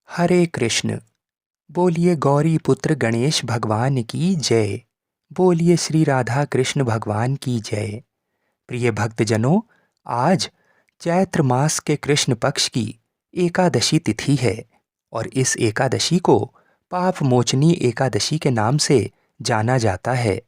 हरे कृष्ण। बोलिए गौरी पुत्र गणेश भगवान की जय। बोलिए श्री राधा कृष्ण भगवान की जय। प्रिय भक्तजनों, आज चैत्र मास के कृष्ण पक्ष की एकादशी तिथि है और इस एकादशी को पाप मोचनी एकादशी के नाम से जाना जाता है।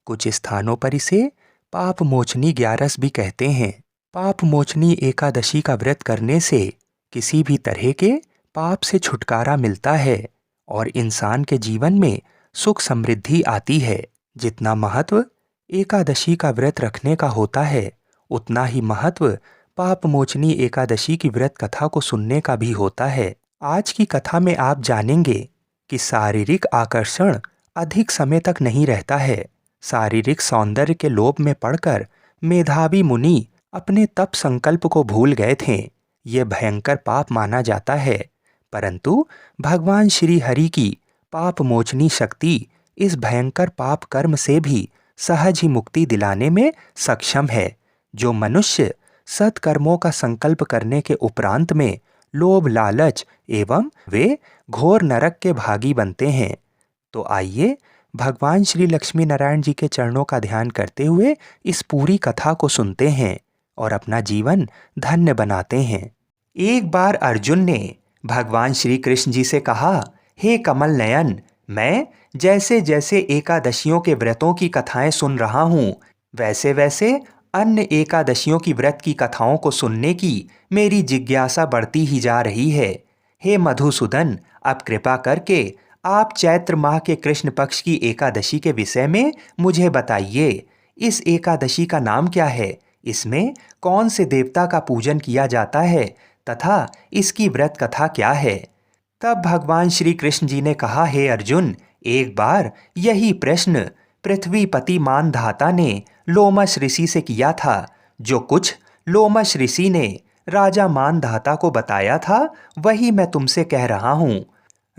कुछ स्थानों पर इसे पाप मोचनी ग्यारस भी कहते हैं। पाप मोचनी एकादशी का व्रत करने से किसी भी तरह के पाप से छुटकारा मिलता है और इंसान के जीवन में सुख समृद्धि आती है। जितना महत्व एकादशी का व्रत रखने का होता है, उतना ही महत्व पाप मोचनी एकादशी की व्रत कथा को सुनने का भी होता है। आज की कथा में आप जानेंगे कि शारीरिक आकर्षण अधिक समय तक नहीं रहता है। शारीरिक सौंदर्य के लोभ में पड़कर मेधावी मुनि अपने तप संकल्प को भूल गए थे। ये भयंकर पाप माना जाता है, परंतु भगवान श्री हरि की पाप मोचनी शक्ति इस भयंकर पाप कर्म से भी सहज ही मुक्ति दिलाने में सक्षम है। जो मनुष्य सत्कर्मों का संकल्प करने के उपरांत में लोभ लालच एवं वे घोर नरक के भागी बनते हैं। तो आइए भगवान श्री लक्ष्मी नारायण जी के चरणों का ध्यान करते हुए इस पूरी कथा को सुनते हैं और अपना जीवन धन्य बनाते हैं। एक बार अर्जुन ने भगवान श्री कृष्ण जी से कहा, हे कमल नयन, मैं जैसे जैसे एकादशियों के व्रतों की कथाएं सुन रहा हूँ, वैसे वैसे अन्य एकादशियों की व्रत की कथाओं को सुनने की मेरी जिज्ञासा बढ़ती ही जा रही है। हे मधुसूदन, अब कृपा करके आप चैत्र माह के कृष्ण पक्ष की एकादशी के विषय में मुझे बताइए। इस एकादशी का नाम क्या है? इसमें कौन से देवता का पूजन किया जाता है तथा इसकी व्रत कथा क्या है? तब भगवान श्री कृष्ण जी ने कहा, हे अर्जुन, एक बार यही प्रश्न पृथ्वीपति मानधाता ने लोमश ऋषि से किया था। जो कुछ लोमश ऋषि ने राजा मानधाता को बताया था, वही मैं तुमसे कह रहा हूँ।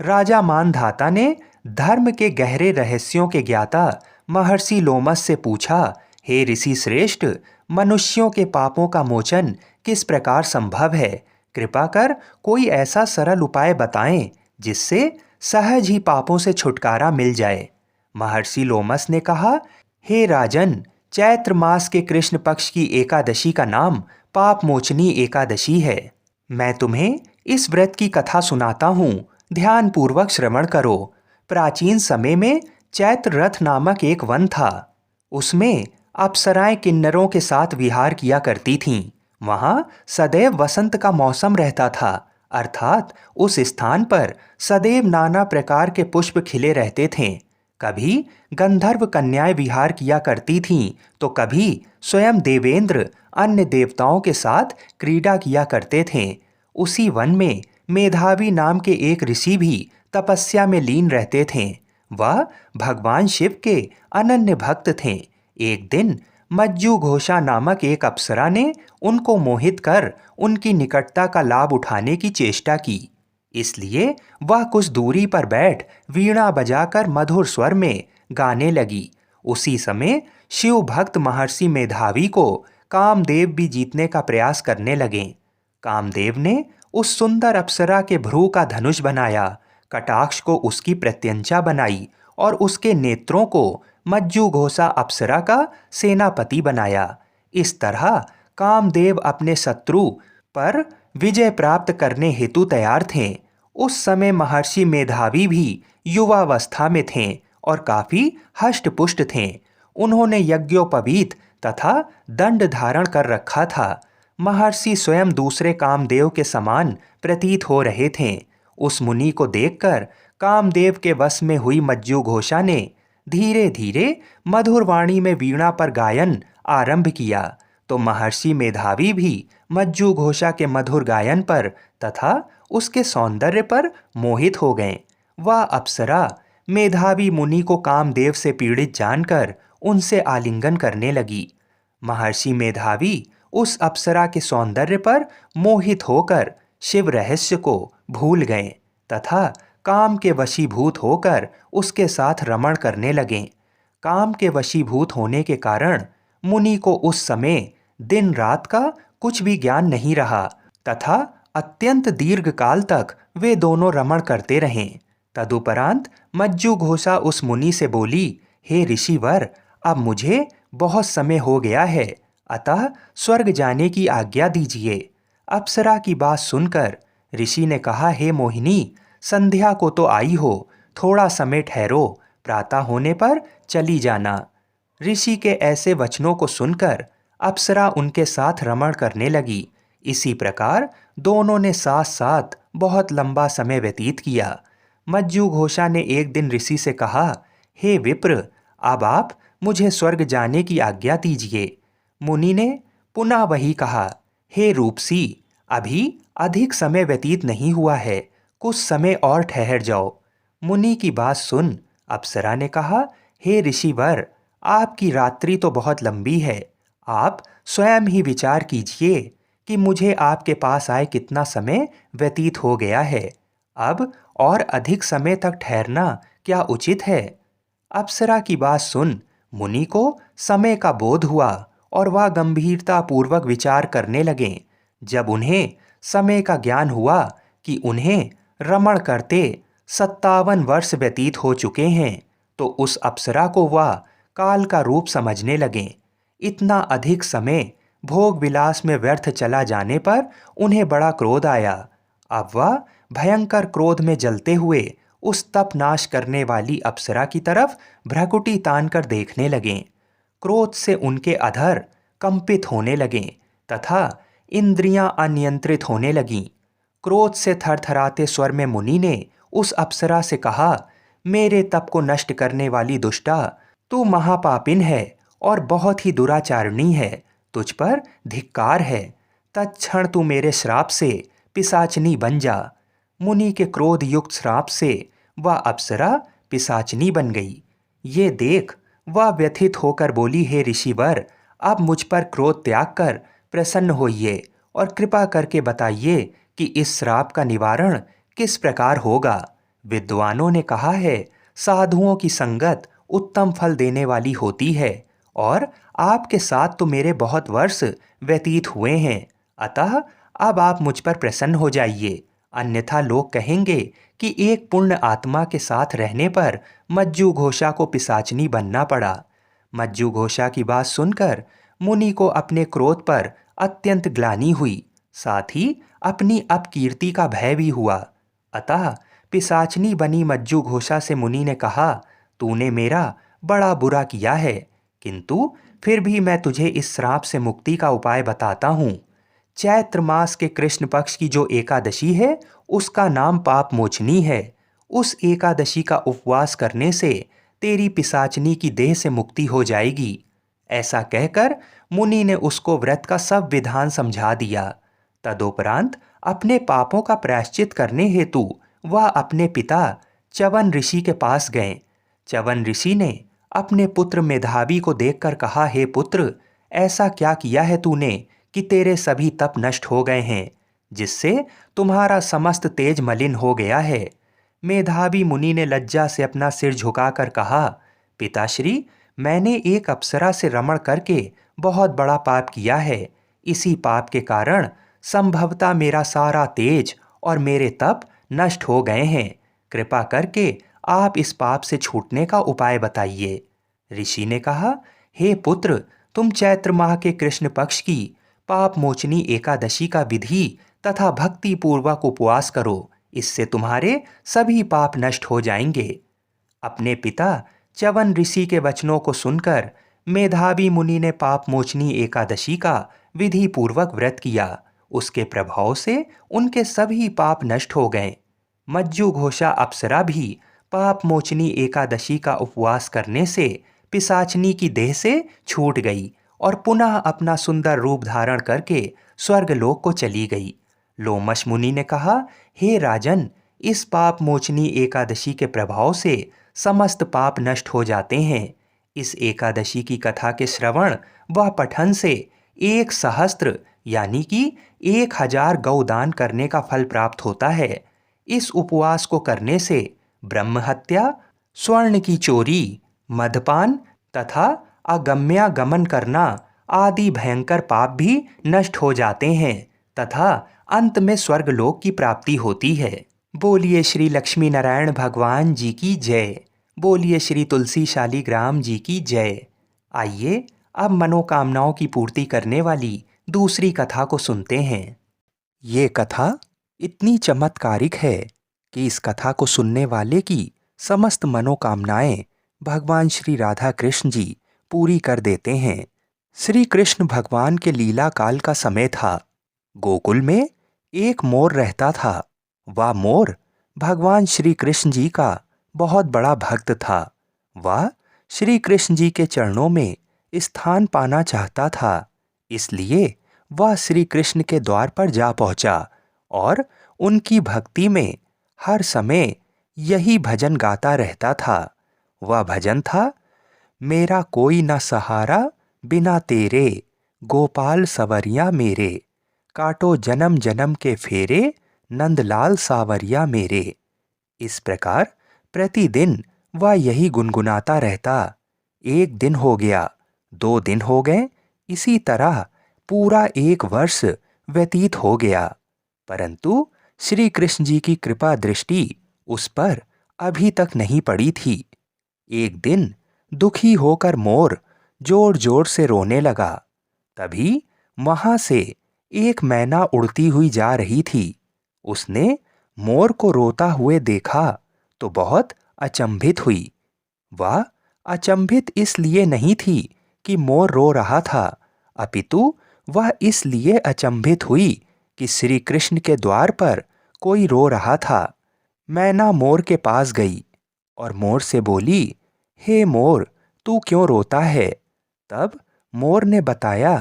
राजा मानधाता ने धर्म के गहरे रहस्यों के ज्ञाता महर्षि लोमश से पूछा, हे ऋषि श्रेष्ठ, मनुष्यों के पापों का मोचन किस प्रकार संभव है? कृपा कर कोई ऐसा सरल उपाय बताएं जिससे सहज ही पापों से छुटकारा मिल जाए। महर्षि लोमस ने कहा, हे राजन, चैत्र मास के कृष्ण पक्ष की एकादशी का नाम पाप मोचनी एकादशी है। मैं तुम्हें इस व्रत की कथा सुनाता हूँ, ध्यान पूर्वक श्रवण करो। प्राचीन समय में चैत्र रथ नामक एक वन था। उसमें अप्सराएं किन्नरों के साथ विहार किया करती थीं। वहां सदैव वसंत का मौसम रहता था, अर्थात उस स्थान पर सदैव नाना प्रकार के पुष्प खिले रहते थे। कभी गंधर्व कन्याएं विहार किया करती थीं, तो कभी स्वयं देवेंद्र अन्य देवताओं के साथ क्रीड़ा किया करते थे। उसी वन में मेधावी नाम के एक ऋषि भी तपस्या में लीन रहते थे। वह भगवान शिव के अनन्य भक्त थे। एक दिन मज्जू घोषा नामक एक अप्सरा ने उनको मोहित कर उनकी निकटता का लाभ उठाने की चेष्टा की। इसलिए वह कुछ दूरी पर बैठ वीणा बजाकर मधुर स्वर में गाने लगी। उसी समय शिव भक्त महर्षि मेधावी को कामदेव भी जीतने का प्रयास करने लगे। कामदेव ने उस सुंदर अप्सरा के भ्रू का धनुष बनाया, कटाक्ष को उसकी प्रत्यंचा बनाई और उसके नेत्रों को मज्जू घोषा अप्सरा का सेनापति बनाया। इस तरह कामदेव अपने शत्रु पर विजय प्राप्त करने हेतु तैयार थे। उस समय महर्षि मेधावी भी युवावस्था में थे और काफी हष्ट-पुष्ट थे। उन्होंने यज्ञोपवीत तथा दंड धारण कर रखा था। महर्षि स्वयं दूसरे कामदेव के समान प्रतीत हो रहे थे। उस मुनि को देखकर कामदेव के वश में हुई मज्जू घोषा ने धीरे धीरे मधुर वाणी में वीणा पर गायन आरंभ किया, तो महर्षि मेधावी भी मज्जू घोषा के मधुर गायन पर तथा उसके सौंदर्य पर मोहित हो गए। वह अप्सरा मेधावी मुनि को कामदेव से पीड़ित जानकर उनसे आलिंगन करने लगी। महर्षि मेधावी उस अप्सरा के सौंदर्य पर मोहित होकर शिव रहस्य को भूल गए तथा काम के वशीभूत होकर उसके साथ रमण करने लगे। काम के वशीभूत होने के कारण मुनि को उस समय दिन रात का कुछ भी ज्ञान नहीं रहा तथा अत्यंत दीर्घ काल तक वे दोनों रमण करते रहे। तदुपरांत मज्जू घोषा उस मुनि से बोली, हे ऋषिवर, अब मुझे बहुत समय हो गया है, अतः स्वर्ग जाने की आज्ञा दीजिए। अप्सरा की बात सुनकर ऋषि ने कहा, हे मोहिनी, संध्या को तो आई हो, थोड़ा समय ठहरो, प्रातः होने पर चली जाना। ऋषि के ऐसे वचनों को सुनकर अप्सरा उनके साथ रमण करने लगी। इसी प्रकार दोनों ने साथ साथ बहुत लंबा समय व्यतीत किया। मज्जू घोषा ने एक दिन ऋषि से कहा, हे विप्र, अब आप मुझे स्वर्ग जाने की आज्ञा दीजिए। मुनि ने पुनः वही कहा, हे रूपसी, अभी अधिक समय व्यतीत नहीं हुआ है, कुछ समय और ठहर जाओ। मुनि की बात सुन अप्सरा ने कहा, हे ऋषिवर, आपकी रात्रि तो बहुत लंबी है, आप स्वयं ही विचार कीजिए कि मुझे आपके पास आए कितना समय व्यतीत हो गया है। अब और अधिक समय तक ठहरना क्या उचित है? अप्सरा की बात सुन मुनि को समय का बोध हुआ और वह गंभीरता पूर्वक विचार करने लगे। जब उन्हें समय का ज्ञान हुआ कि उन्हें रमण करते 57 वर्ष व्यतीत हो चुके हैं, तो उस अप्सरा को वह काल का रूप समझने लगे। इतना अधिक समय भोग विलास में व्यर्थ चला जाने पर उन्हें बड़ा क्रोध आया। अब वह भयंकर क्रोध में जलते हुए उस तप नाश करने वाली अप्सरा की तरफ भ्रकुटी तान कर देखने लगे। क्रोध से उनके अधर कंपित होने लगे तथा इंद्रियां अनियंत्रित होने लगीं। क्रोध से थरथराते स्वर में मुनि ने उस अप्सरा से कहा, मेरे तप को नष्ट करने वाली दुष्टा, तू महापापिन है और बहुत ही दुराचारणी है, तुझ पर धिक्कार है। तत्क्षण तू मेरे श्राप से पिशाचनी बन जा। मुनि के क्रोध युक्त श्राप से वह अप्सरा पिशाचनी बन गई। ये देख वह व्यथित होकर बोली, हे ऋषिवर, अब मुझ पर क्रोध त्याग कर प्रसन्न होइए और कृपा करके बताइए कि इस श्राप का निवारण किस प्रकार होगा। विद्वानों ने कहा है, साधुओं की संगत उत्तम फल देने वाली होती है और आपके साथ तो मेरे बहुत वर्ष व्यतीत हुए हैं, अतः अब आप मुझ पर प्रसन्न हो जाइए, अन्यथा लोग कहेंगे कि एक पूर्ण आत्मा के साथ रहने पर मज्जू घोषा को पिशाचनी बनना पड़ा। मज्जू घोषा की बात सुनकर मुनि को अपने क्रोध पर अत्यंत ग्लानि हुई, साथ ही अपनी अपकीर्ति का भय भी हुआ। अतः पिशाचनी बनी मज्जू घोषा से मुनि ने कहा, तूने मेरा बड़ा बुरा किया है, किंतु फिर भी मैं तुझे इस श्राप से मुक्ति का उपाय बताता हूँ। चैत्र मास के कृष्ण पक्ष की जो एकादशी है, उसका नाम पाप मोचनी है। उस एकादशी का उपवास करने से तेरी पिशाचनी की देह से मुक्ति हो जाएगी। ऐसा कहकर मुनि ने उसको व्रत का सब विधान समझा दिया। तदुपरांत अपने पापों का प्रायश्चित करने हेतु वह अपने पिता च्यवन ऋषि के पास गए। च्यवन ऋषि ने अपने पुत्र मेधावी को देखकर कहा, हे पुत्र, ऐसा क्या किया है तूने कि तेरे सभी तप नष्ट हो गए हैं, जिससे तुम्हारा समस्त तेज मलिन हो गया है। मेधावी मुनि ने लज्जा से अपना सिर झुकाकर कहा, पिताश्री, मैंने एक अप्सरा से रमण करके बहुत बड़ा पाप किया है। इसी पाप के कारण संभवतः मेरा सारा तेज और मेरे तप नष्ट हो गए हैं। कृपा करके आप इस पाप से छूटने का उपाय बताइए। ऋषि ने कहा, हे पुत्र, तुम चैत्र माह के कृष्ण पक्ष की पाप मोचनी एकादशी का विधि तथा भक्ति पूर्वक उपवास करो, इससे तुम्हारे सभी पाप नष्ट हो जाएंगे। अपने पिता च्यवन ऋषि के वचनों को सुनकर मेधावी मुनि ने पाप मोचनी एकादशी का विधि पूर्वक व्रत किया। उसके प्रभाव से उनके सभी पाप नष्ट हो गए। मज्जू घोषा अप्सरा भी पाप मोचनी एकादशी का उपवास करने से पिशाचनी की देह से छूट गई और पुनः अपना सुंदर रूप धारण करके स्वर्गलोक को चली गई। लोमश मुनि ने कहा, हे राजन, इस पाप मोचनी एकादशी के प्रभाव से समस्त पाप नष्ट हो जाते हैं। इस एकादशी की कथा के श्रवण व पठन से 1 सहस्त्र यानी कि 1000 गौदान करने का फल प्राप्त होता है। इस उपवास को करने से ब्रह्म हत्या, स्वर्ण की चोरी, मदपान तथा अगम्यागमन करना आदि भयंकर पाप भी नष्ट हो जाते हैं तथा अंत में स्वर्गलोक की प्राप्ति होती है। बोलिए श्री लक्ष्मी नारायण भगवान जी की जय। बोलिए श्री तुलसी शालीग्राम जी की जय। आइए अब मनोकामनाओं की पूर्ति करने वाली दूसरी कथा को सुनते हैं। ये कथा इतनी चमत्कारिक है कि इस कथा को सुनने वाले की समस्त मनोकामनाएं भगवान श्री राधा कृष्ण जी पूरी कर देते हैं। श्री कृष्ण भगवान के लीला काल का समय था। गोकुल में एक मोर रहता था। वह मोर भगवान श्री कृष्ण जी का बहुत बड़ा भक्त था। वह श्री कृष्ण जी के चरणों में स्थान पाना चाहता था। इसलिए वह श्री कृष्ण के द्वार पर जा पहुंचा और उनकी भक्ति में हर समय यही भजन गाता रहता था। वह भजन था, मेरा कोई न सहारा बिना तेरे, गोपाल सवरिया मेरे, काटो जन्म जन्म के फेरे, नंदलाल सावरिया मेरे। इस प्रकार प्रतिदिन वह यही गुनगुनाता रहता। एक दिन हो गया, 2 दिन हो गए, इसी तरह पूरा 1 वर्ष व्यतीत हो गया, परंतु श्री कृष्ण जी की कृपा दृष्टि उस पर अभी तक नहीं पड़ी थी। एक दिन दुखी होकर मोर जोर जोर से रोने लगा। तभी वहां से एक मैना उड़ती हुई जा रही थी। उसने मोर को रोता हुए देखा तो बहुत अचंभित हुई। वह अचंभित इसलिए नहीं थी कि मोर रो रहा था, अपितु वह इसलिए अचंभित हुई कि श्री कृष्ण के द्वार पर कोई रो रहा था। मैना मोर के पास गई और मोर से बोली, हे मोर, तू क्यों रोता है? तब मोर ने बताया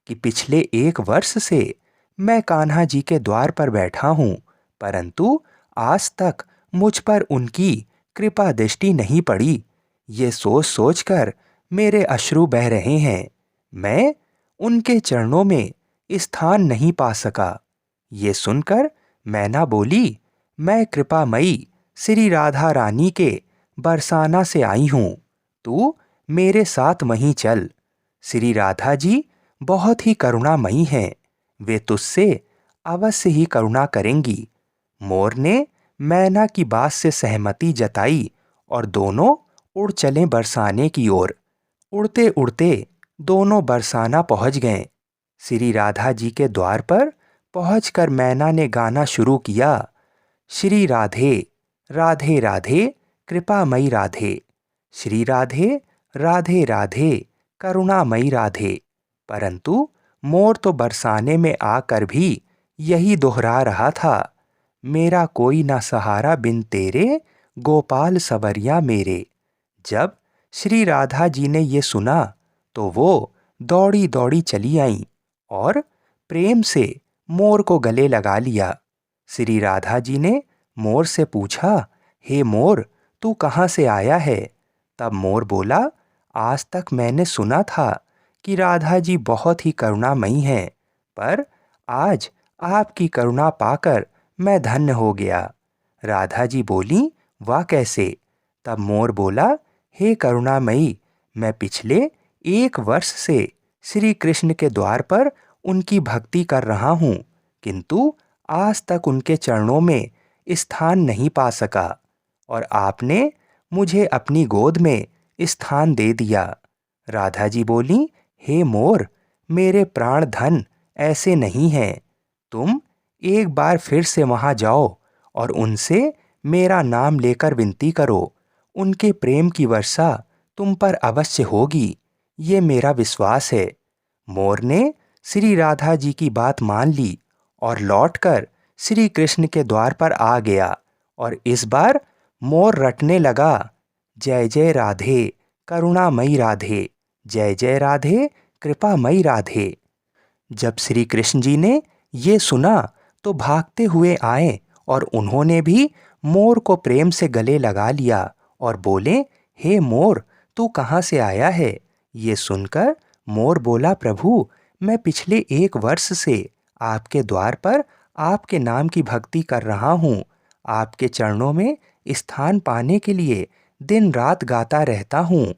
कि पिछले 1 वर्ष से मैं कान्हा जी के द्वार पर बैठा हूँ, परंतु आज तक मुझ पर उनकी कृपा दृष्टि नहीं पड़ी। ये सोच सोचकर मेरे अश्रु बह रहे हैं। मैं उनके चरणों में स्थान नहीं पा सका। ये सुनकर मैना बोली, मैं कृपामयी श्री राधा रानी के बरसाना से आई हूँ, तू मेरे साथ वहीं चल। श्री राधा जी बहुत ही करुणामयी हैं, वे तुझसे अवश्य ही करुणा करेंगी। मोर ने मैना की बात से सहमति जताई और दोनों उड़ चले बरसाने की ओर। उड़ते उड़ते दोनों बरसाना पहुंच गए। श्री राधा जी के द्वार पर पहुंचकर मैना ने गाना शुरू किया, श्री राधे राधे राधे कृपामयी राधे, श्री राधे राधे राधे करुणामयी राधे। परंतु मोर तो बरसाने में आकर भी यही दोहरा रहा था, मेरा कोई ना सहारा बिन तेरे, गोपाल सवरिया मेरे। जब श्री राधा जी ने ये सुना तो वो दौड़ी दौड़ी चली आईं और प्रेम से मोर को गले लगा लिया। श्री राधा जी ने मोर से पूछा, हे मोर, तू कहाँ से आया है? तब मोर बोला, आज तक मैंने सुना था कि राधा जी बहुत ही करुणामयी हैं, पर आज आपकी करुणा पाकर मैं धन्य हो गया। राधा जी बोली, वाह कैसे? तब मोर बोला, हे करुणामयी, मैं पिछले 1 वर्ष से श्री कृष्ण के द्वार पर उनकी भक्ति कर रहा हूँ, किंतु आज तक उनके चरणों में स्थान नहीं पा सका और आपने मुझे अपनी गोद में स्थान दे दिया। राधा जी बोली, हे मोर, मेरे प्राण धन ऐसे नहीं हैं। तुम एक बार फिर से वहां जाओ और उनसे मेरा नाम लेकर विनती करो। उनके प्रेम की वर्षा तुम पर अवश्य होगी, ये मेरा विश्वास है। मोर ने श्री राधा जी की बात मान ली और लौटकर श्री कृष्ण के द्वार पर आ गया और इस बार मोर रटने लगा, जय जय राधे करुणामयी राधे, जय जय राधे कृपामयी राधे। जब श्री कृष्ण जी ने ये सुना तो भागते हुए आए और उन्होंने भी मोर को प्रेम से गले लगा लिया और बोले, हे मोर, तू कहाँ से आया है? ये सुनकर मोर बोला, प्रभु, मैं पिछले 1 वर्ष से आपके द्वार पर आपके नाम की भक्ति कर रहा हूँ। आपके चरणों में स्थान पाने के लिए दिन रात गाता रहता हूँ।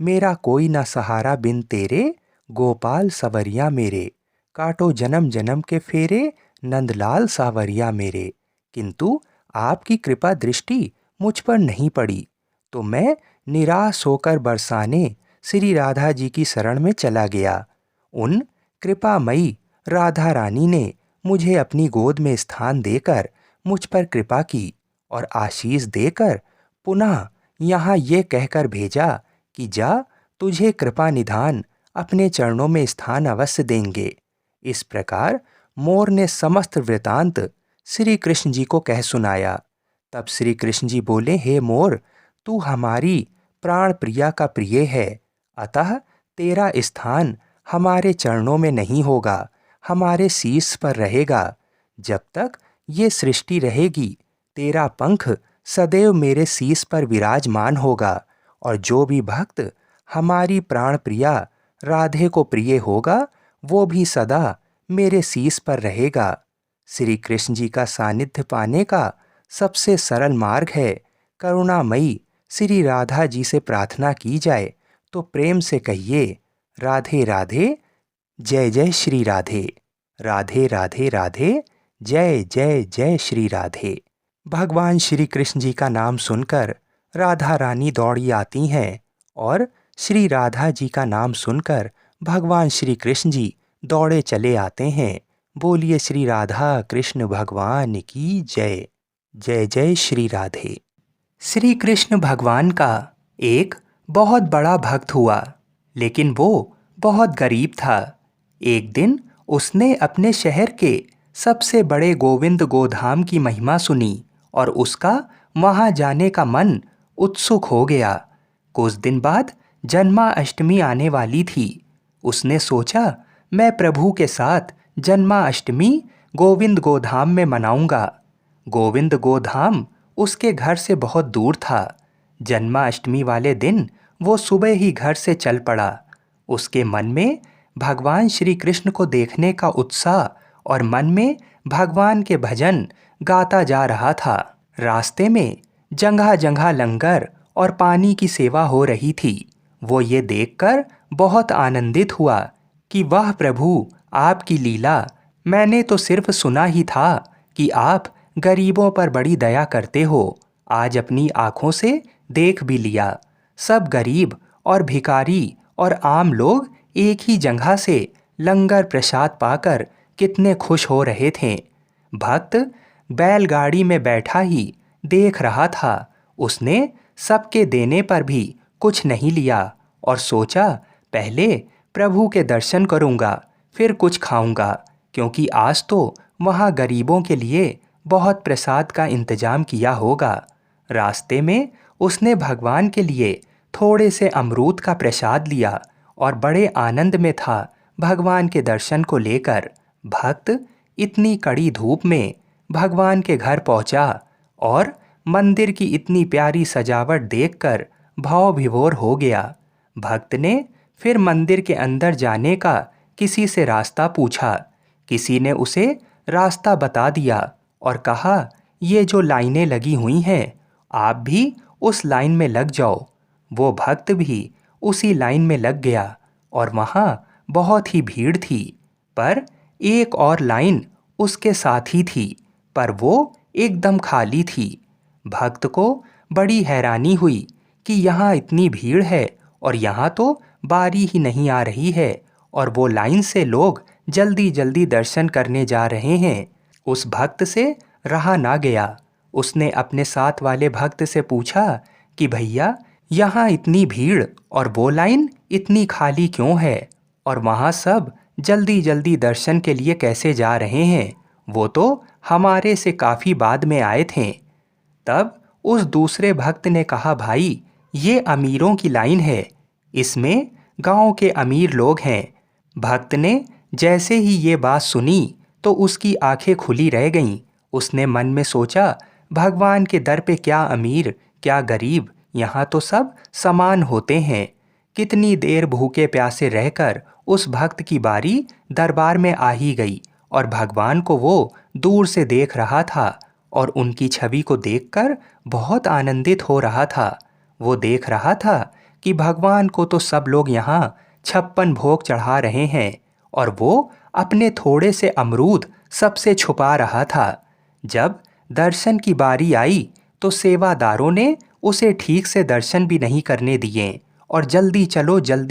मेरा कोई ना सहारा बिन तेरे, गोपाल सवरिया मेरे, काटो जन्म जन्म के फेरे, नंदलाल सावरिया मेरे, किंतु आपकी कृपा दृष्टि मुझ पर नहीं पड़ी, तो मैं निराश होकर बरसाने श्री राधा जी की शरण में चला गया। उन कृपामयी राधा रानी ने मुझे अपनी गोद में स्थान देकर मुझ पर कृपा की और आशीष देकर पुनः यहाँ ये कहकर भेजा कि जा, तुझे कृपा निधान अपने चरणों में स्थान अवश्य देंगे। इस प्रकार मोर ने समस्त वृतांत श्री कृष्ण जी को कह सुनाया। तब श्री कृष्ण जी बोले, हे मोर, तू हमारी प्राण प्रिया का प्रिय है, अतः तेरा स्थान हमारे चरणों में नहीं होगा, हमारे शीश पर रहेगा। जब तक ये सृष्टि रहेगी तेरा पंख सदैव मेरे शीश पर विराजमान होगा, और जो भी भक्त हमारी प्राण प्रिया राधे को प्रिय होगा वो भी सदा मेरे शीश पर रहेगा। श्री कृष्ण जी का सानिध्य पाने का सबसे सरल मार्ग है करुणामयी श्री राधा जी से प्रार्थना की जाए तो प्रेम से कहिए, राधे राधे, जय जय श्री राधे, राधे राधे राधे, जय जय जय श्री राधे। भगवान श्री कृष्ण जी का नाम सुनकर राधा रानी दौड़ी आती हैं और श्री राधा जी का नाम सुनकर भगवान श्री कृष्ण जी दौड़े चले आते हैं। बोलिए श्री राधा कृष्ण भगवान की जय। जय जय श्री राधे। श्री कृष्ण भगवान का एक बहुत बड़ा भक्त हुआ, लेकिन वो बहुत गरीब था। एक दिन उसने अपने शहर के सबसे बड़े गोविंद गोधाम की महिमा सुनी और उसका वहाँ जाने का मन उत्सुक हो गया। कुछ दिन बाद जन्माष्टमी आने वाली थी। उसने सोचा, मैं प्रभु के साथ जन्माष्टमी गोविंद गोधाम में मनाऊंगा। गोविंद गोधाम उसके घर से बहुत दूर था। जन्माष्टमी वाले दिन वो सुबह ही घर से चल पड़ा। उसके मन में भगवान श्री कृष्ण को देखने का उत्साह और मन में भगवान के भजन गाता जा रहा था। रास्ते में जगह जगह लंगर और पानी की सेवा हो रही थी। वो ये देखकर बहुत आनंदित हुआ कि वाह प्रभु, आपकी लीला, मैंने तो सिर्फ सुना ही था कि आप गरीबों पर बड़ी दया करते हो। आज अपनी आँखों से देख भी लिया। सब गरीब और भिखारी और आम लोग एक ही जगह से लंगर प्रसाद पाकर कितने खुश हो रहे थे। भक्त बैलगाड़ी में बैठा ही देख रहा था। उसने सबके देने पर भी कुछ नहीं लिया और सोचा, पहले प्रभु के दर्शन करूंगा, फिर कुछ खाऊंगा, क्योंकि आज तो वहाँ गरीबों के लिए बहुत प्रसाद का इंतजाम किया होगा। रास्ते में उसने भगवान के लिए थोड़े से अमरूद का प्रसाद लिया और बड़े आनंद में था भगवान के दर्शन को लेकर। भक्त इतनी कड़ी धूप में भगवान के घर पहुंचा और मंदिर की इतनी प्यारी सजावट देखकर भाव विभोर हो गया। भक्त ने फिर मंदिर के अंदर जाने का किसी से रास्ता पूछा। किसी ने उसे रास्ता बता दिया और कहा, ये जो लाइनें लगी हुई हैं, आप भी उस लाइन में लग जाओ। वो भक्त भी उसी लाइन में लग गया और वहाँ बहुत ही भीड़ थी। पर एक और लाइन उसके साथ ही थी, पर वो एकदम खाली थी। भक्त को बड़ी हैरानी हुई कि यहाँ इतनी भीड़ है और यहाँ तो बारी ही नहीं आ रही है और वो लाइन से लोग जल्दी जल्दी दर्शन करने जा रहे हैं। उस भक्त से रहा ना गया। उसने अपने साथ वाले भक्त से पूछा कि भैया, यहाँ इतनी भीड़ और वो लाइन इतनी खाली क्यों है, और वहाँ सब जल्दी जल्दी दर्शन के लिए कैसे जा रहे हैं? वो तो हमारे से काफ़ी बाद में आए थे। तब उस दूसरे भक्त ने कहा, भाई, ये अमीरों की लाइन है, इसमें गांव के अमीर लोग हैं। भक्त ने जैसे ही ये बात सुनी तो उसकी आंखें खुली रह गईं। उसने मन में सोचा, भगवान के दर पे क्या अमीर क्या गरीब, यहाँ तो सब समान होते हैं। कितनी देर भूखे प्यासे रहकर उस भक्त की बारी दरबार में आ ही गई और भगवान को वो दूर से देख रहा था और उनकी छवि को देखकर बहुत आनंदित हो रहा था। वो देख रहा था कि भगवान को तो सब लोग यहाँ 56 भोग चढ़ा रहे हैं और वो अपने थोड़े से अमरूद सबसे छुपा रहा था। जब दर्शन की बारी आई तो सेवादारों ने उसे ठीक से दर्शन भी नहीं करने दिए और जल्दी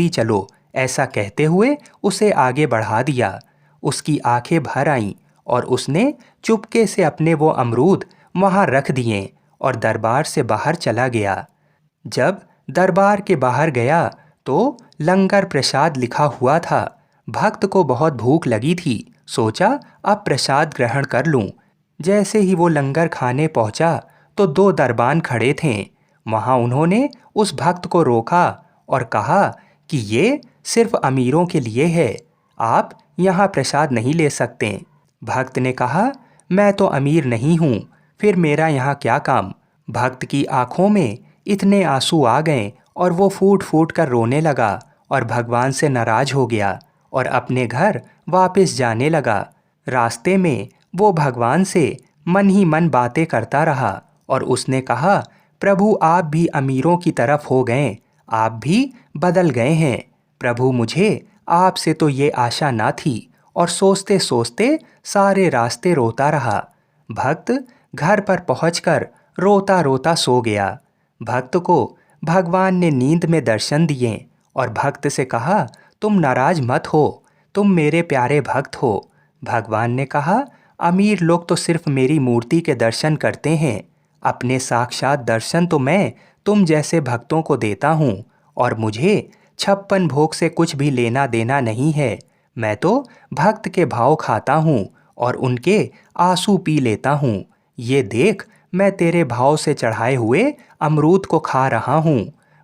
चलो ऐसा कहते हुए उसे आगे बढ़ा दिया। उसकी आंखें भर आईं और उसने चुपके से अपने वो अमरूद वहां रख दिए और दरबार से बाहर चला गया। जब दरबार के बाहर गया तो लंगर प्रसाद लिखा हुआ था। भक्त को बहुत भूख लगी थी। सोचा अब प्रसाद ग्रहण कर लूं। जैसे ही वो लंगर खाने पहुंचा तो दो दरबान खड़े थे। वहां उन्होंने उस भक्त को रोका और कहा कि ये सिर्फ अमीरों के लिए है, आप यहाँ प्रसाद नहीं ले सकते। भक्त ने कहा, मैं तो अमीर नहीं हूँ, फिर मेरा यहाँ क्या काम। भक्त की आंखों में इतने आंसू आ गए और वो फूट फूट कर रोने लगा और भगवान से नाराज हो गया और अपने घर वापस जाने लगा। रास्ते में वो भगवान से मन ही मन बातें करता रहा और उसने कहा, प्रभु आप भी अमीरों की तरफ हो गए, आप भी बदल गए हैं। प्रभु मुझे आपसे तो ये आशा ना थी। और सोचते सोचते सारे रास्ते रोता रहा। भक्त घर पर पहुंचकर रोता रोता सो गया। भक्त को भगवान ने नींद में दर्शन दिए और भक्त से कहा, तुम नाराज मत हो, तुम मेरे प्यारे भक्त हो। भगवान ने कहा, अमीर लोग तो सिर्फ मेरी मूर्ति के दर्शन करते हैं, अपने साक्षात दर्शन तो मैं तुम जैसे भक्तों को देता हूँ और मुझे 56 भोग से कुछ भी लेना देना नहीं है। मैं तो भक्त के भाव खाता हूँ और उनके आंसू पी लेता हूँ। ये देख, मैं तेरे भाव से चढ़ाए हुए अमरूद को खा रहा हूँ।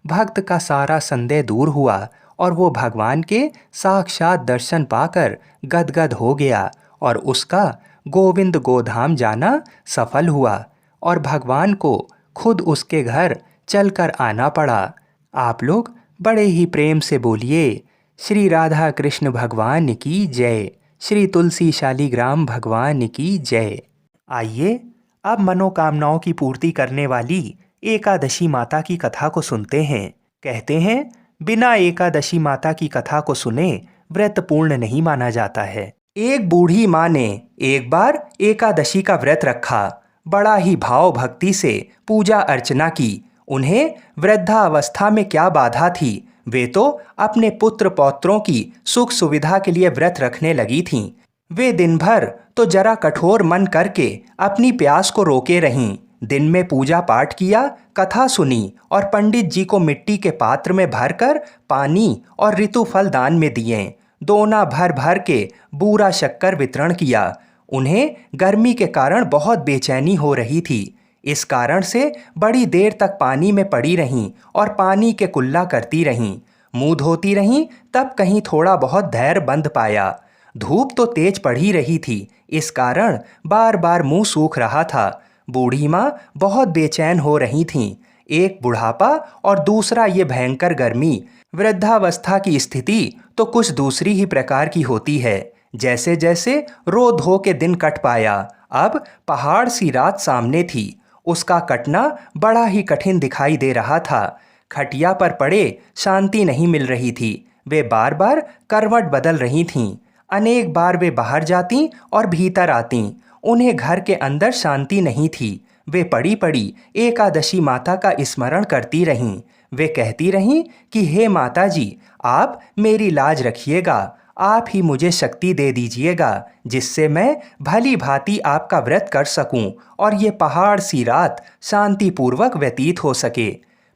भक्त का सारा संदेह दूर हुआ और वो भगवान के साक्षात दर्शन पाकर गदगद हो गया और उसका गोविंद गोधाम जाना सफल हुआ और भगवान को खुद उसके घर चलकर आना पड़ा। आप लोग बड़े ही प्रेम से बोलिए, श्री राधा कृष्ण भगवान की जय, श्री तुलसी शालिग्राम भगवान की जय। आइए अब मनोकामनाओं की पूर्ति करने वाली एकादशी माता की कथा को सुनते हैं। कहते हैं, बिना एकादशी माता की कथा को सुने व्रत पूर्ण नहीं माना जाता है। एक बूढ़ी माँ ने एक बार एकादशी का व्रत रखा। बड़ा ही भाव भक्ति से पूजा अर्चना की। उन्हें वृद्धावस्था में क्या बाधा थी, वे तो अपने पुत्र पौत्रों की सुख सुविधा के लिए व्रत रखने लगी थीं। वे दिन भर तो जरा कठोर मन करके अपनी प्यास को रोके रहीं। दिन में पूजा पाठ किया, कथा सुनी और पंडित जी को मिट्टी के पात्र में भरकर पानी और ऋतु फल दान में दिए। दोना भर भर के बूरा शक्कर वितरण किया। उन्हें गर्मी के कारण बहुत बेचैनी हो रही थी। इस कारण से बड़ी देर तक पानी में पड़ी रहीं और पानी के कुल्ला करती रहीं। मुंह धोती रहीं, तब कहीं थोड़ा बहुत धैर्य बंध पाया। धूप तो तेज पड़ ही रही थी, इस कारण बार बार मुंह सूख रहा था। बूढ़ी माँ बहुत बेचैन हो रही थीं। एक बुढ़ापा और दूसरा ये भयंकर गर्मी। वृद्धावस्था की स्थिति तो कुछ दूसरी ही प्रकार की होती है। जैसे जैसे रो धो के दिन कट पाया, अब पहाड़ सी रात सामने थी। उसका कटना बड़ा ही कठिन दिखाई दे रहा था। खटिया पर पड़े शांति नहीं मिल रही थी। वे बार बार करवट बदल रही थीं। अनेक बार वे बाहर जातीं और भीतर आतीं। उन्हें घर के अंदर शांति नहीं थी। वे पड़ी पड़ी एकादशी माता का स्मरण करती रहीं। वे कहती रहीं कि हे माता जी, आप मेरी लाज रखिएगा, आप ही मुझे शक्ति दे दीजिएगा जिससे मैं भली भांति आपका व्रत कर सकूं और ये पहाड़ सी रात शांतिपूर्वक व्यतीत हो सके।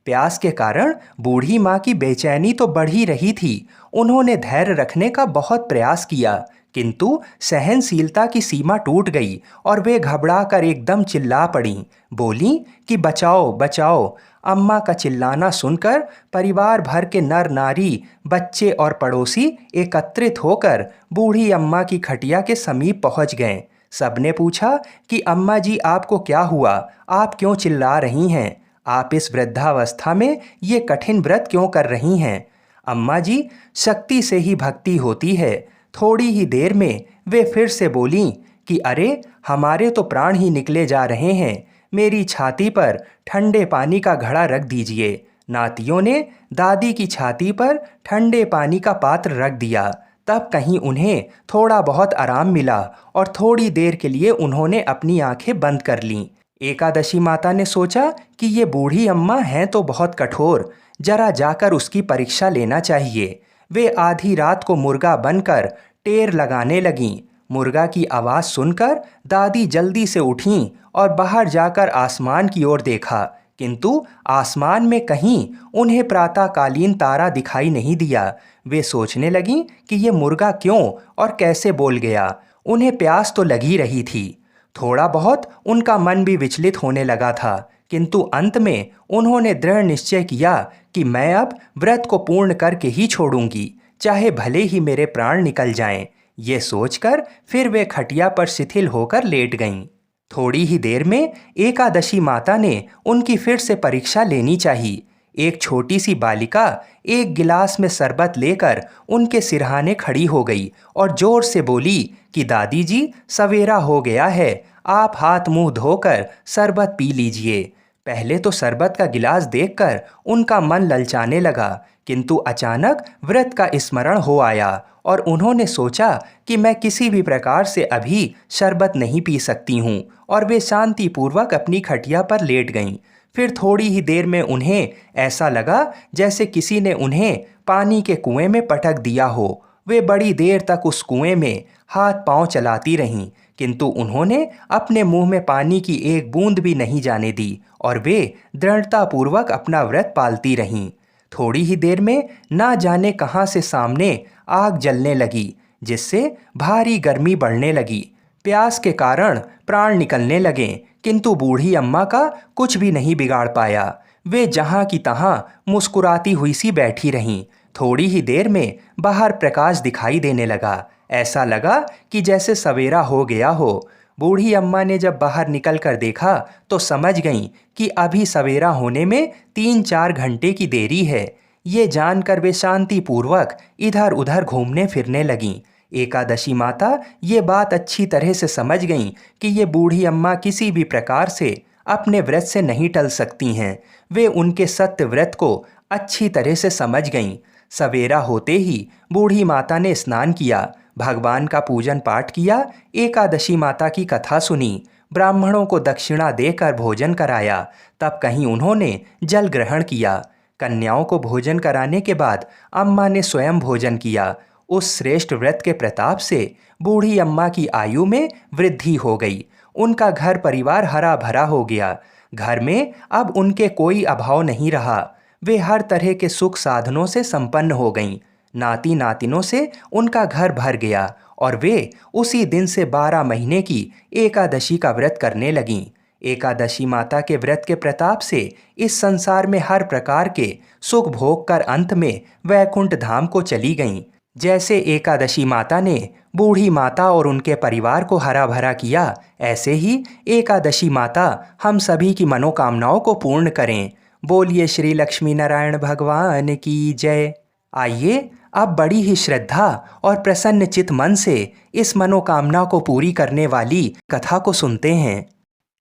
प्यास के कारण बूढ़ी माँ की बेचैनी तो बढ़ ही रही थी। उन्होंने धैर्य रखने का बहुत प्रयास किया, किंतु सहनशीलता की सीमा टूट गई और वे घबराकर एकदम चिल्ला पड़ीं। बोलीं कि बचाओ बचाओ। अम्मा का चिल्लाना सुनकर परिवार भर के नर नारी, बच्चे और पड़ोसी एकत्रित होकर बूढ़ी अम्मा की खटिया के समीप पहुंच गए। सबने पूछा कि अम्मा जी, आपको क्या हुआ, आप क्यों चिल्ला रही हैं, आप इस वृद्धावस्था में ये कठिन व्रत क्यों कर रही हैं। अम्मा जी, शक्ति से ही भक्ति होती है। थोड़ी ही देर में वे फिर से बोलीं कि अरे, हमारे तो प्राण ही निकले जा रहे हैं, मेरी छाती पर ठंडे पानी का घड़ा रख दीजिए। नातियों ने दादी की छाती पर ठंडे पानी का पात्र रख दिया। तब कहीं उन्हें थोड़ा बहुत आराम मिला और थोड़ी देर के लिए उन्होंने अपनी आंखें बंद कर लीं। एकादशी माता ने सोचा कि ये बूढ़ी अम्मा हैं तो बहुत कठोर, जरा जाकर उसकी परीक्षा लेना चाहिए। वे आधी रात को मुर्गा बनकर टेर लगाने लगीं। मुर्गा की आवाज़ सुनकर दादी जल्दी से उठीं और बाहर जाकर आसमान की ओर देखा, किंतु आसमान में कहीं उन्हें प्रातःकालीन तारा दिखाई नहीं दिया। वे सोचने लगीं कि ये मुर्गा क्यों और कैसे बोल गया। उन्हें प्यास तो लगी रही थी। थोड़ा बहुत उनका मन भी विचलित होने लगा था, किंतु अंत में उन्होंने दृढ़ निश्चय किया कि मैं अब व्रत को पूर्ण करके ही छोड़ूंगी, चाहे भले ही मेरे प्राण निकल जाएं। ये सोचकर फिर वे खटिया पर शिथिल होकर लेट गईं। थोड़ी ही देर में एकादशी माता ने उनकी फिर से परीक्षा लेनी चाहिए। एक छोटी सी बालिका एक गिलास में शरबत लेकर उनके सिरहाने खड़ी हो गई और जोर से बोली कि दादी जी, सवेरा हो गया है, आप हाथ मुंह धोकर शरबत पी लीजिए। पहले तो शरबत का गिलास देखकर उनका मन ललचाने लगा, किंतु अचानक व्रत का स्मरण हो आया और उन्होंने सोचा कि मैं किसी भी प्रकार से अभी शरबत नहीं पी सकती हूँ, और वे शांतिपूर्वक अपनी खटिया पर लेट गईं। फिर थोड़ी ही देर में उन्हें ऐसा लगा जैसे किसी ने उन्हें पानी के कुएं में पटक दिया हो। वे बड़ी देर तक उस कुएं में हाथ पांव चलाती रहीं, किंतु उन्होंने अपने मुंह में पानी की एक बूंद भी नहीं जाने दी और वे दृढ़तापूर्वक अपना व्रत पालती रहीं। थोड़ी ही देर में ना जाने कहां से सामने आग जलने लगी, जिससे भारी गर्मी बढ़ने लगी। प्यास के कारण प्राण निकलने लगे, किंतु बूढ़ी अम्मा का कुछ भी नहीं बिगाड़ पाया। वे जहां की तहां मुस्कुराती हुई सी बैठी रहीं। थोड़ी ही देर में बाहर प्रकाश दिखाई देने लगा। ऐसा लगा कि जैसे सवेरा हो गया हो। बूढ़ी अम्मा ने जब बाहर निकल कर देखा तो समझ गईं कि अभी सवेरा होने में 3-4 घंटे की देरी है। ये जानकर वे शांतिपूर्वक इधर उधर घूमने फिरने लगीं। एकादशी माता ये बात अच्छी तरह से समझ गईं कि ये बूढ़ी अम्मा किसी भी प्रकार से अपने व्रत से नहीं टल सकती हैं। वे उनके सत्य व्रत को अच्छी तरह से समझ गईं। सवेरा होते ही बूढ़ी माता ने स्नान किया, भगवान का पूजन पाठ किया, एकादशी माता की कथा सुनी, ब्राह्मणों को दक्षिणा देकर भोजन कराया। तब कहीं उन्होंने जल ग्रहण किया। कन्याओं को भोजन कराने के बाद अम्मा ने स्वयं भोजन किया। उस श्रेष्ठ व्रत के प्रताप से बूढ़ी अम्मा की आयु में वृद्धि हो गई। उनका घर परिवार हरा भरा हो गया। घर में अब उनके कोई अभाव नहीं रहा। वे हर तरह के सुख साधनों से संपन्न हो गईं। नाती नातिनों से उनका घर भर गया और वे उसी दिन से 12 महीने की एकादशी का व्रत करने लगीं। एकादशी माता के व्रत के प्रताप से इस संसार में हर प्रकार के सुख भोग कर अंत में वैकुंठ धाम को चली गईं। जैसे एकादशी माता ने बूढ़ी माता और उनके परिवार को हरा भरा किया, ऐसे ही एकादशी माता हम सभी की मनोकामनाओं को पूर्ण करें। बोलिए श्री लक्ष्मी नारायण भगवान की जय। आइए अब बड़ी ही श्रद्धा और प्रसन्न चित मन से इस मनोकामना को पूरी करने वाली कथा को सुनते हैं।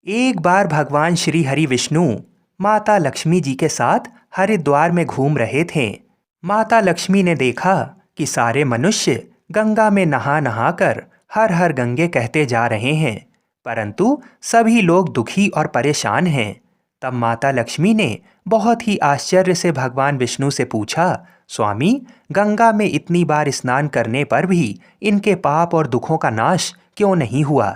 एक बार भगवान श्री हरि विष्णु माता लक्ष्मी जी के साथ हरिद्वार में घूम रहे थे। माता लक्ष्मी ने देखा कि सारे मनुष्य गंगा में नहा नहा कर हर हर गंगे कहते जा रहे हैं, परंतु सभी लोग दुखी और परेशान हैं। तब माता लक्ष्मी ने बहुत ही आश्चर्य से भगवान विष्णु से पूछा, स्वामी, गंगा में इतनी बार स्नान करने पर भी इनके पाप और दुखों का नाश क्यों नहीं हुआ?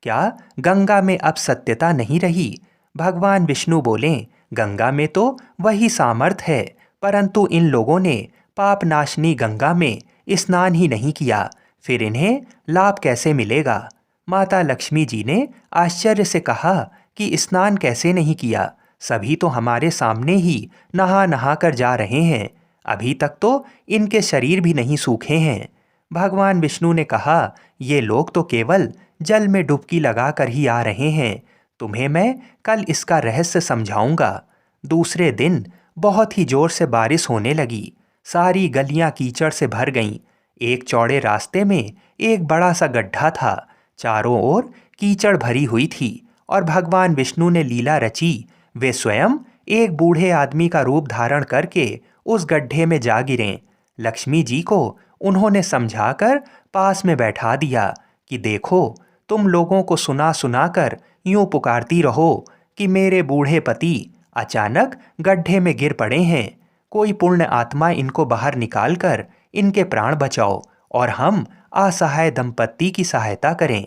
क्या गंगा में अब सत्यता नहीं रही? भगवान विष्णु बोले, गंगा में तो वही सामर्थ है, परंतु इन लोगों ने पाप नाशनी गंगा में स्नान ही नहीं किया, फिर इन्हें लाभ कैसे मिलेगा? माता लक्ष्मी जी ने आश्चर्य से कहा कि स्नान कैसे नहीं किया? सभी तो हमारे सामने ही नहा नहा कर जा रहे हैं, अभी तक तो इनके शरीर भी नहीं सूखे हैं। भगवान विष्णु ने कहा, ये लोग तो केवल जल में डुबकी लगा कर ही आ रहे हैं, तुम्हें मैं कल इसका रहस्य समझाऊंगा। दूसरे दिन बहुत ही जोर से बारिश होने लगी। सारी गलियां कीचड़ से भर गईं। एक चौड़े रास्ते में एक बड़ा सा गड्ढा था। चारों ओर कीचड़ भरी हुई थी और भगवान विष्णु ने लीला रची। वे स्वयं एक बूढ़े आदमी का रूप धारण करके उस गड्ढे में जा गिरे। लक्ष्मी जी को उन्होंने समझाकर पास में बैठा दिया कि देखो, तुम लोगों को सुना सुनाकर यूं पुकारती रहो कि मेरे बूढ़े पति अचानक गड्ढे में गिर पड़े हैं। कोई पुण्य आत्मा इनको बाहर निकालकर इनके प्राण बचाओ और हम असहाय दंपत्ति की सहायता करें।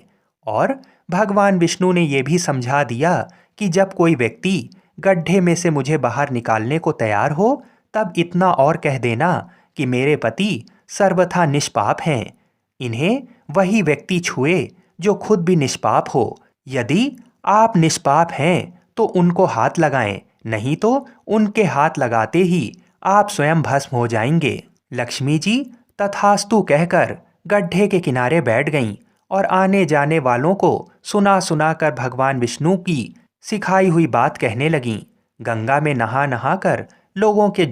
और भगवान विष्णु ने यह भी समझा दिया कि जब कोई व्यक्ति गड्ढे में से मुझे बाहर निकालने को तैयार हो, तब इतना और कह देना कि मेरे पति सर्वथा निष्पाप हैं। इन्हें वही व्यक्ति छुए जो खुद भी निष्पाप हो। यदि आप निष्पाप हैं तो उनको हाथ लगाएं, नहीं तो उनके हाथ लगाते ही आप स्वयं भस्म हो जाएंगे। लक्ष्मी जी तथास्तु कहकर गड्ढे के किनारे बैठ गईं और आने जाने वालों को सुना सुनाकर भगवान विष्णु की सिखाई हुई बात कहने लगीं। गंगा में नहा नहा कर लोगों के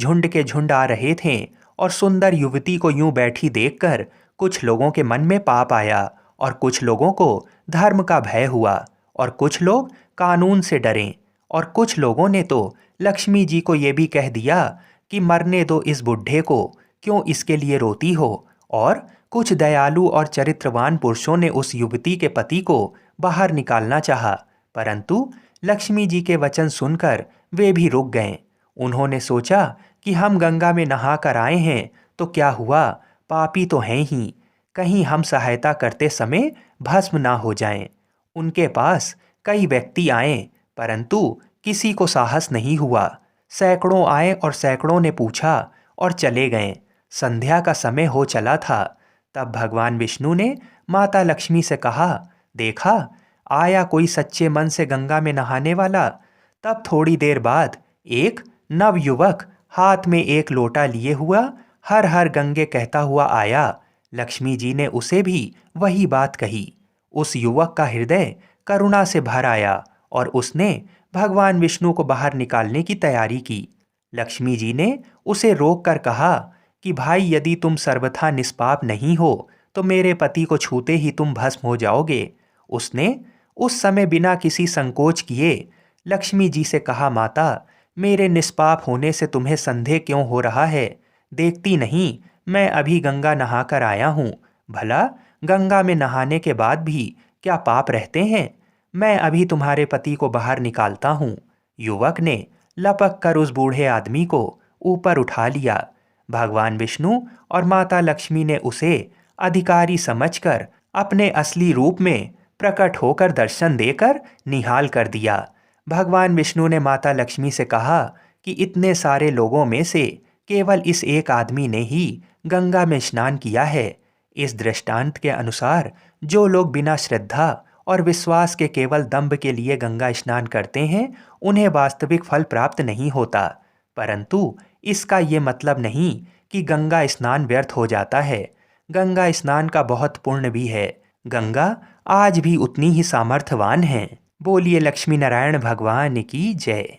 झुंड आ रहे थे और सुंदर युवती को यूं बैठी देखकर कुछ लोगों के मन में पाप आया और कुछ लोगों को धर्म का भय हुआ और कुछ लोग कानून से डरे और कुछ लोगों ने तो लक्ष्मी जी को ये भी कह दिया कि मरने दो इस बुढ़े को, क्यों इसके लिए रोती हो। और कुछ दयालु और चरित्रवान पुरुषों ने उस युवती के पति को बाहर निकालना चाहा, परंतु लक्ष्मी जी के वचन सुनकर वे भी रुक गए। उन्होंने सोचा कि हम गंगा में नहा कर आए हैं तो क्या हुआ, पापी तो हैं ही, कहीं हम सहायता करते समय भस्म ना हो जाएं। उनके पास कई व्यक्ति आए परंतु किसी को साहस नहीं हुआ। सैकड़ों आए और सैकड़ों ने पूछा और चले गए। संध्या का समय हो चला था। तब भगवान विष्णु ने माता लक्ष्मी से कहा, देखा आया कोई सच्चे मन से गंगा में नहाने वाला। तब थोड़ी देर बाद एक नवयुवक हाथ में एक लोटा लिए हुआ हर हर गंगे कहता हुआ आया। लक्ष्मी जी ने उसे भी वही बात कही। उस युवक का हृदय करुणा से भर आया और उसने भगवान विष्णु को बाहर निकालने की तैयारी की। लक्ष्मी जी ने उसे रोक कर कहा कि भाई, यदि तुम सर्वथा निष्पाप नहीं हो तो मेरे पति को छूते ही तुम भस्म हो जाओगे। उसने उस समय बिना किसी संकोच किए लक्ष्मी जी से कहा, माता, मेरे निष्पाप होने से तुम्हें संदेह क्यों हो रहा है? देखती नहीं, मैं अभी गंगा नहा कर आया हूँ। भला गंगा में नहाने के बाद भी क्या पाप रहते हैं? मैं अभी तुम्हारे पति को बाहर निकालता हूँ। युवक ने लपक कर उस बूढ़े आदमी को ऊपर उठा लिया। भगवान विष्णु और माता लक्ष्मी ने उसे अधिकारी समझकर अपने असली रूप में प्रकट होकर दर्शन देकर निहाल कर दिया। भगवान विष्णु ने माता लक्ष्मी से कहा कि इतने सारे लोगों में से केवल इस एक आदमी ने ही गंगा में स्नान किया है। इस दृष्टांत के अनुसार जो लोग बिना श्रद्धा और विश्वास के केवल दंभ के लिए गंगा स्नान करते हैं, उन्हें वास्तविक फल प्राप्त नहीं होता। परंतु इसका ये मतलब नहीं कि गंगा स्नान व्यर्थ हो जाता है। गंगा स्नान का बहुत पुण्य भी है। गंगा आज भी उतनी ही सामर्थ्यवान है। बोलिए लक्ष्मी नारायण भगवान की जय।